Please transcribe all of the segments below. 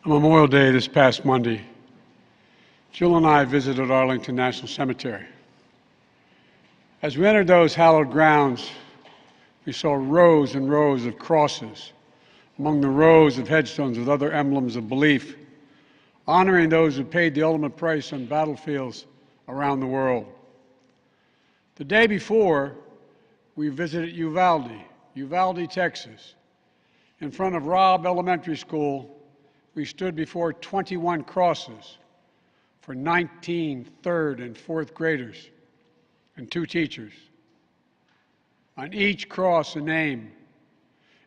On Memorial Day this past Monday, Jill and I visited Arlington National Cemetery. As we entered those hallowed grounds, we saw rows and rows of crosses among the rows of headstones with other emblems of belief, honoring those who paid the ultimate price on battlefields around the world. The day before, we visited Uvalde, Texas. In front of Robb Elementary School, we stood before 21 crosses for 19 third and fourth graders and 2 teachers. On each cross, a name,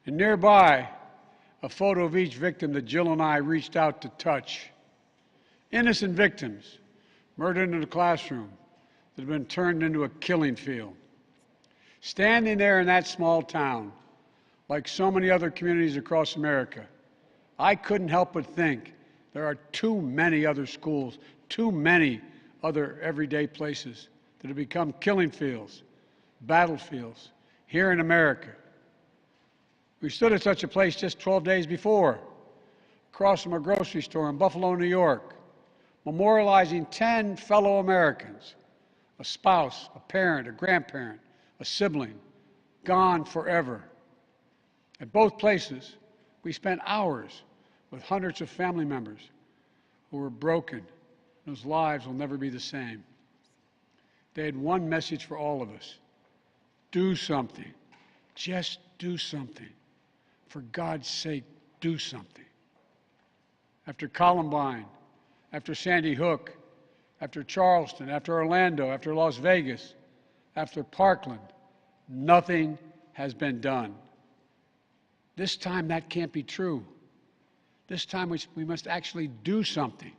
and nearby, a photo of each victim that Jill and I reached out to touch. Innocent victims murdered in a classroom that have been turned into a killing field. Standing there in that small town, like so many other communities across America, I couldn't help but think there are too many other schools, too many other everyday places that have become killing fields, battlefields here in America. We stood at such a place just 12 days before, across from a grocery store in Buffalo, New York, memorializing 10 fellow Americans, a spouse, a parent, a grandparent, a sibling, gone forever. At both places, we spent hours with hundreds of family members who were broken, whose lives will never be the same. They had one message for all of us: do something. Just do something. For God's sake, do something. After Columbine, after Sandy Hook, after Charleston, after Orlando, after Las Vegas, after Parkland, nothing has been done. This time that can't be true. This time we must actually do something.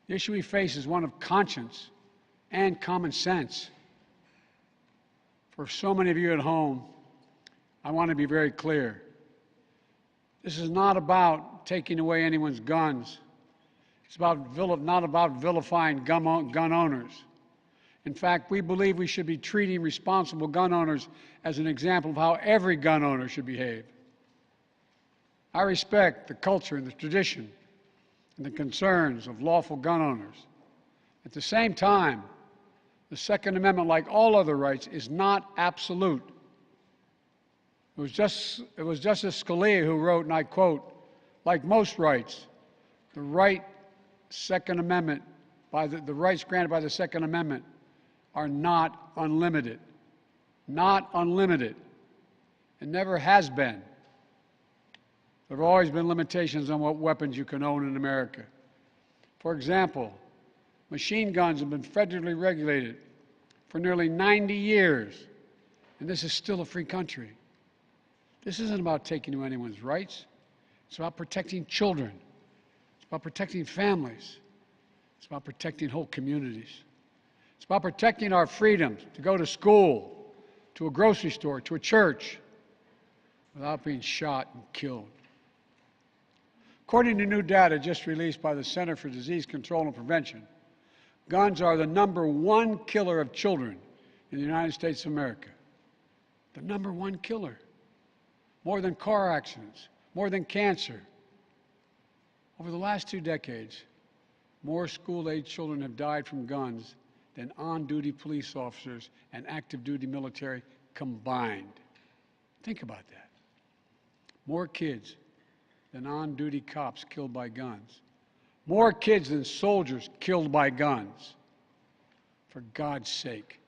The issue we face is one of conscience and common sense. For so many of you at home, I want to be very clear. This is not about taking away anyone's guns. It's not about vilifying gun owners. In fact, we believe we should be treating responsible gun owners as an example of how every gun owner should behave. I respect the culture and the tradition and the concerns of lawful gun owners. At the same time, the Second Amendment, like all other rights, is not absolute. It was Justice Scalia who wrote, and I quote, "Like most rights, the rights granted by the Second Amendment are not unlimited." Not unlimited. It never has been. There have always been limitations on what weapons you can own in America. For example, machine guns have been federally regulated for nearly 90 years, and this is still a free country. This isn't about taking away anyone's rights. It's about protecting children. It's about protecting families. It's about protecting whole communities. It's about protecting our freedom to go to school, to a grocery store, to a church, without being shot and killed. According to new data just released by the Center for Disease Control and Prevention, guns are the #1 killer of children in the United States of America. The #1 killer. More than car accidents, more than cancer. Over the last 2 decades, more school-age children have died from guns than on-duty police officers and active-duty military combined. Think about that. More kids than on-duty cops killed by guns. More kids than soldiers killed by guns. For God's sake,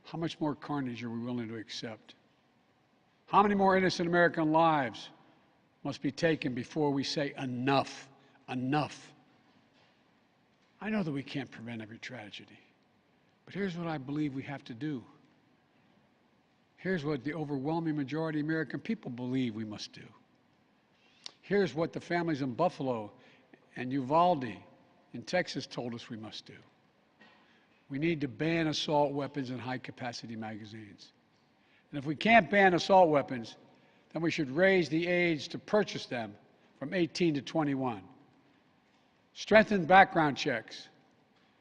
how much more carnage are we willing to accept? How many more innocent American lives must be taken before we say enough, enough? I know that we can't prevent every tragedy, but here's what I believe we have to do. Here's what the overwhelming majority of American people believe we must do. Here's what the families in Buffalo and Uvalde in Texas told us we must do. We need to ban assault weapons and high-capacity magazines. And if we can't ban assault weapons, then we should raise the age to purchase them from 18 to 21. Strengthen background checks,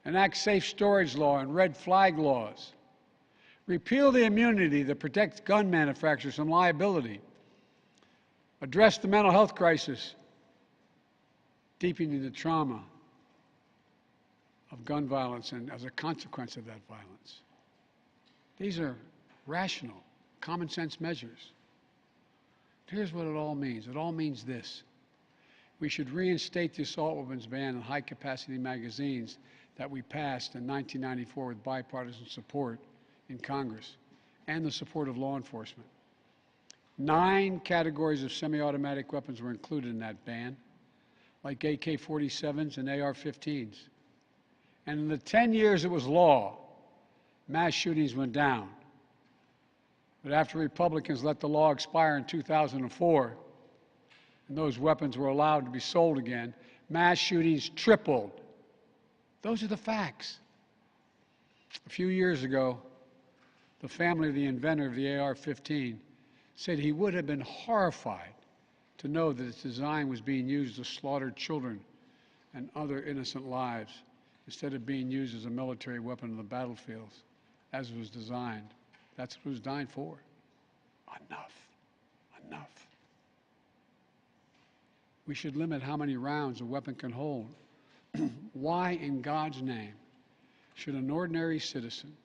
enact safe storage law and red flag laws. Repeal the immunity that protects gun manufacturers from liability. Address the mental health crisis deepening the trauma of gun violence and as a consequence of that violence. These are rational, common sense measures. Here's what it all means. It all means this. We should reinstate the assault weapons ban on high-capacity magazines that we passed in 1994 with bipartisan support in Congress and the support of law enforcement. 9 categories of semi-automatic weapons were included in that ban, like AK-47s and AR-15s. And in the 10 years it was law, mass shootings went down. But after Republicans let the law expire in 2004, and those weapons were allowed to be sold again, mass shootings tripled. Those are the facts. A few years ago, the family of the inventor of the AR-15 said he would have been horrified to know that its design was being used to slaughter children and other innocent lives instead of being used as a military weapon on the battlefields as it was designed. That's what it was designed for. Enough. Enough. We should limit how many rounds a weapon can hold. Why in God's name should an ordinary citizen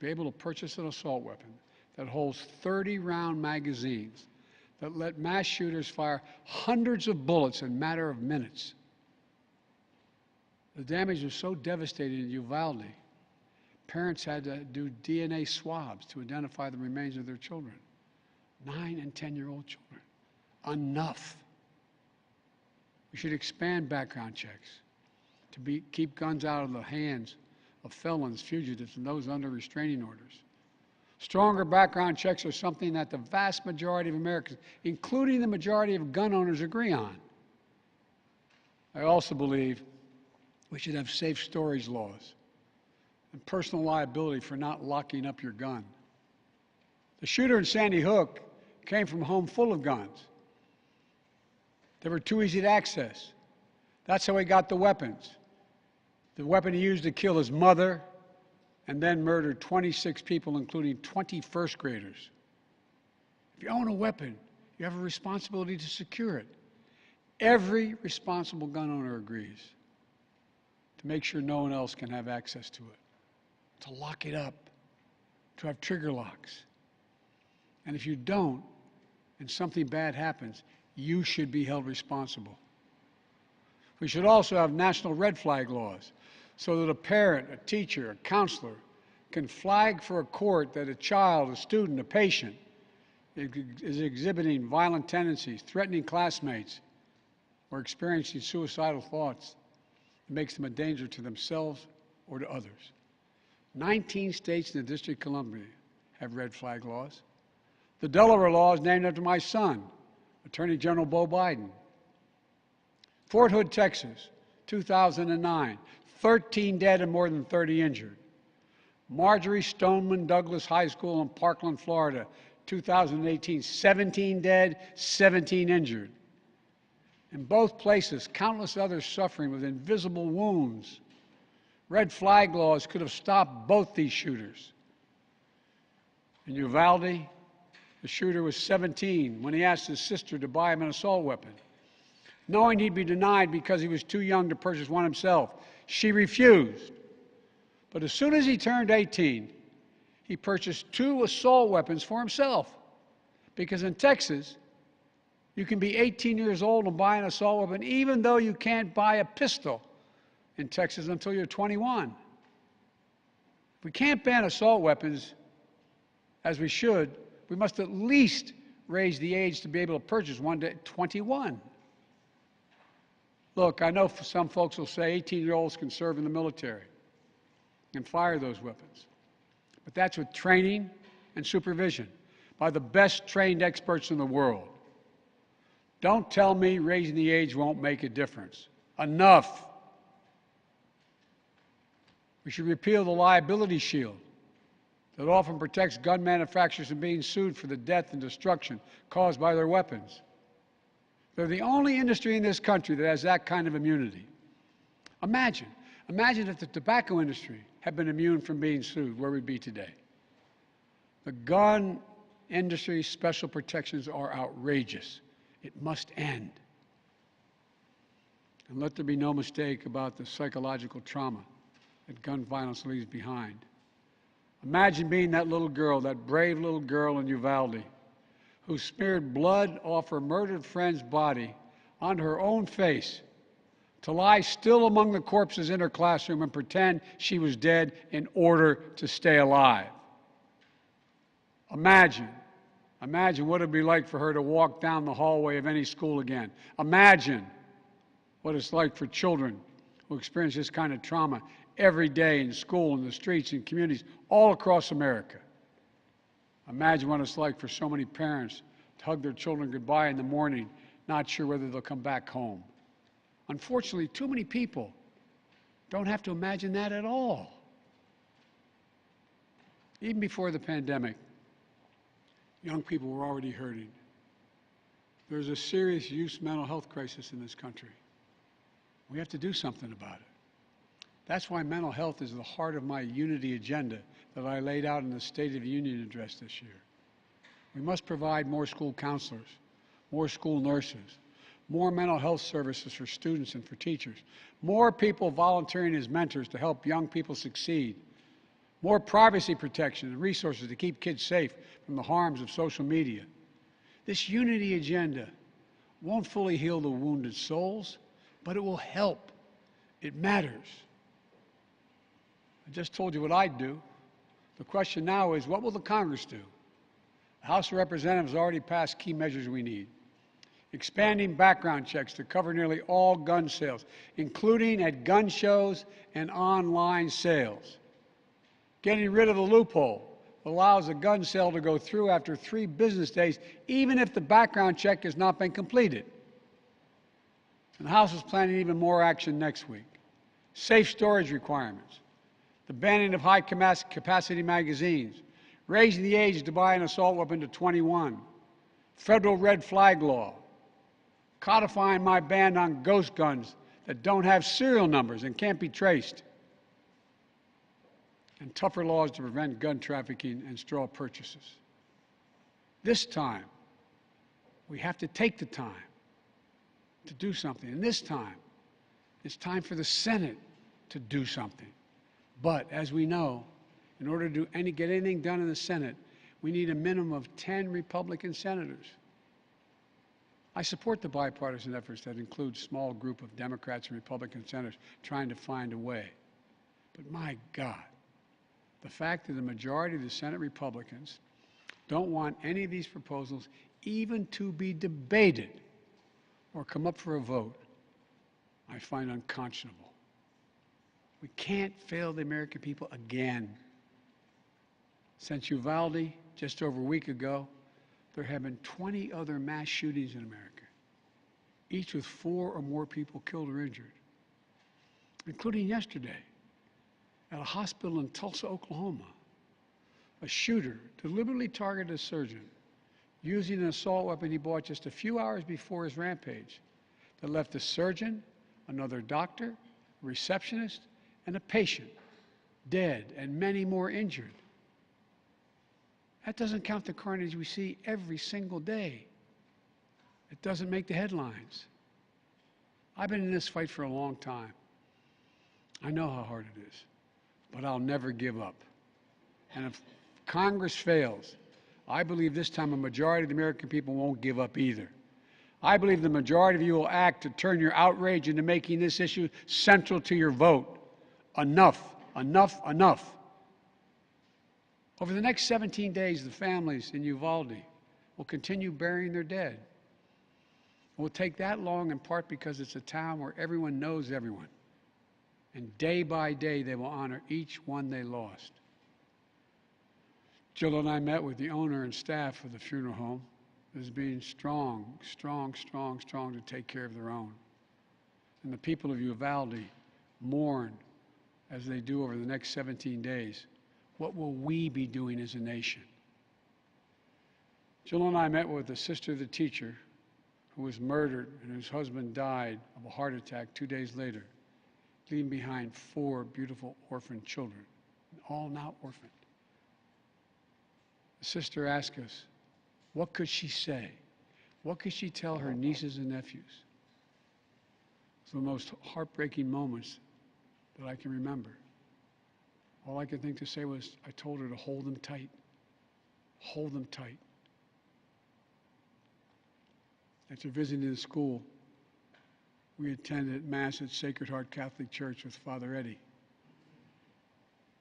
be able to purchase an assault weapon that holds 30-round magazines that let mass shooters fire hundreds of bullets in a matter of minutes? The damage was so devastating in Uvalde, parents had to do DNA swabs to identify the remains of their children. 9- and 10-year-old children. Enough. We should expand background checks to keep guns out of the hands of felons, fugitives, and those under restraining orders. Stronger background checks are something that the vast majority of Americans, including the majority of gun owners, agree on. I also believe we should have safe storage laws and personal liability for not locking up your gun. The shooter in Sandy Hook came from a home full of guns. They were too easy to access. That's how he got the weapons. The weapon he used to kill his mother and then murdered 26 people, including 20 first graders. If you own a weapon, you have a responsibility to secure it. Every responsible gun owner agrees to make sure no one else can have access to it, to lock it up, to have trigger locks. And if you don't, and something bad happens, you should be held responsible. We should also have national red flag laws so that a parent, a teacher, a counselor can flag for a court that a child, a student, a patient is exhibiting violent tendencies, threatening classmates, or experiencing suicidal thoughts that makes them a danger to themselves or to others. 19 states in the District of Columbia have red flag laws. The Delaware law is named after my son, Attorney General Beau Biden. Fort Hood, Texas, 2009, 13 dead and more than 30 injured. Marjorie Stoneman Douglas High School in Parkland, Florida, 2018, 17 dead, 17 injured. In both places, countless others suffering with invisible wounds. Red flag laws could have stopped both these shooters. In Uvalde, the shooter was 17 when he asked his sister to buy him an assault weapon. Knowing he'd be denied because he was too young to purchase one himself, she refused. But as soon as he turned 18, he purchased 2 assault weapons for himself. Because in Texas, you can be 18 years old and buy an assault weapon even though you can't buy a pistol in Texas until you're 21. If we can't ban assault weapons, as we should, we must at least raise the age to be able to purchase one to 21. Look, I know some folks will say 18-year-olds can serve in the military and fire those weapons. But that's with training and supervision by the best trained experts in the world. Don't tell me raising the age won't make a difference. Enough. We should repeal the liability shield that often protects gun manufacturers from being sued for the death and destruction caused by their weapons. They're the only industry in this country that has that kind of immunity. Imagine if the tobacco industry had been immune from being sued, where we'd be today. The gun industry's special protections are outrageous. It must end. And let there be no mistake about the psychological trauma that gun violence leaves behind. Imagine being that little girl, that brave little girl in Uvalde, who smeared blood off her murdered friend's body onto her own face to lie still among the corpses in her classroom and pretend she was dead in order to stay alive. Imagine what it would be like for her to walk down the hallway of any school again. Imagine what it's like for children who experience this kind of trauma every day in school, in the streets, in communities all across America. Imagine what it's like for so many parents to hug their children goodbye in the morning, not sure whether they'll come back home. Unfortunately, too many people don't have to imagine that at all. Even before the pandemic, young people were already hurting. There's a serious youth mental health crisis in this country. We have to do something about it. That's why mental health is the heart of my unity agenda that I laid out in the State of the Union address this year. We must provide more school counselors, more school nurses, more mental health services for students and for teachers, more people volunteering as mentors to help young people succeed, more privacy protection and resources to keep kids safe from the harms of social media. This unity agenda won't fully heal the wounded souls, but it will help. It matters. I just told you what I'd do. The question now is, what will the Congress do? The House of Representatives has already passed key measures we need. Expanding background checks to cover nearly all gun sales, including at gun shows and online sales. Getting rid of the loophole that allows a gun sale to go through after 3 business days, even if the background check has not been completed. And the House is planning even more action next week. Safe storage requirements, the banning of high-capacity magazines, raising the age to buy an assault weapon to 21, federal red flag law, codifying my ban on ghost guns that don't have serial numbers and can't be traced, and tougher laws to prevent gun trafficking and straw purchases. This time, we have to take the time to do something. And this time, it's time for the Senate to do something. But as we know, in order to get anything done in the Senate, we need a minimum of 10 Republican senators. I support the bipartisan efforts that include a small group of Democrats and Republican senators trying to find a way. But my God, the fact that the majority of the Senate Republicans don't want any of these proposals even to be debated or come up for a vote, I find unconscionable. We can't fail the American people again. Since Uvalde, just over a week ago, there have been 20 other mass shootings in America, each with 4 or more people killed or injured, including yesterday at a hospital in Tulsa, Oklahoma. A shooter deliberately targeted a surgeon using an assault weapon he bought just a few hours before his rampage that left a surgeon, another doctor, a receptionist, and a patient dead and many more injured. That doesn't count the carnage we see every single day. It doesn't make the headlines. I've been in this fight for a long time. I know how hard it is, but I'll never give up. And if Congress fails, I believe this time a majority of the American people won't give up either. I believe the majority of you will act to turn your outrage into making this issue central to your vote. Enough, enough, enough. Over the next 17 days, the families in Uvalde will continue burying their dead. It will take that long in part because it's a town where everyone knows everyone. And day by day, they will honor each one they lost. Jill and I met with the owner and staff of the funeral home as being strong to take care of their own. And the people of Uvalde mourn as they do over the next 17 days. What will we be doing as a nation? Jill and I met with the sister of the teacher who was murdered and whose husband died of a heart attack 2 days later, leaving behind 4 beautiful orphaned children, all now orphaned. The sister asked us, what could she say? What could she tell her nieces and nephews? It's the most heartbreaking moments that I can remember. All I could think to say was, I told her to hold them tight. Hold them tight. After visiting the school, we attended Mass at Sacred Heart Catholic Church with Father Eddie.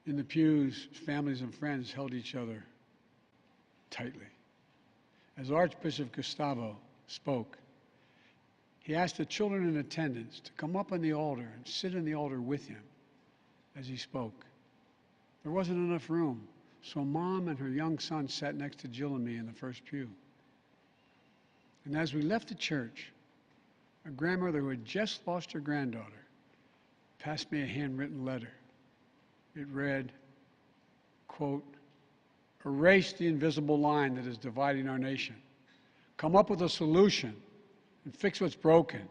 In the pews, families and friends held each other tightly. As Archbishop Gustavo spoke, he asked the children in attendance to come up on the altar and sit in the altar with him as he spoke. There wasn't enough room, so Mom and her young son sat next to Jill and me in the first pew. And as we left the church, a grandmother who had just lost her granddaughter passed me a handwritten letter. It read, quote, "Erase the invisible line that is dividing our nation. Come up with a solution and fix what's broken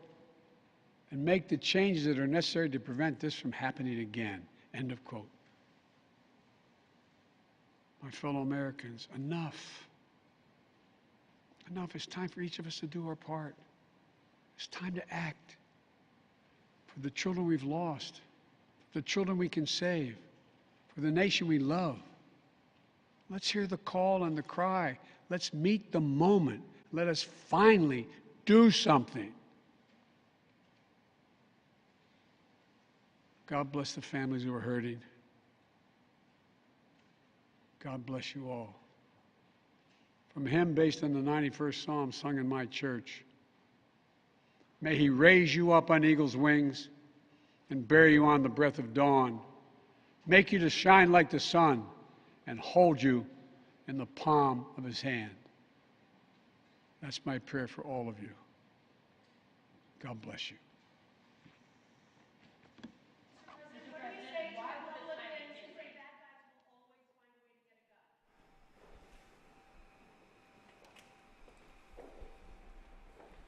and make the changes that are necessary to prevent this from happening again." End of quote. My fellow Americans, enough. Enough. It's time for each of us to do our part. It's time to act for the children we've lost, for the children we can save, for the nation we love. Let's hear the call and the cry. Let's meet the moment. Let us finally do something. God bless the families who are hurting. God bless you all. From a hymn based on the 91st Psalm sung in my church. May he raise you up on eagle's wings and bear you on the breath of dawn, make you to shine like the sun and hold you in the palm of his hand. That's my prayer for all of you. God bless you.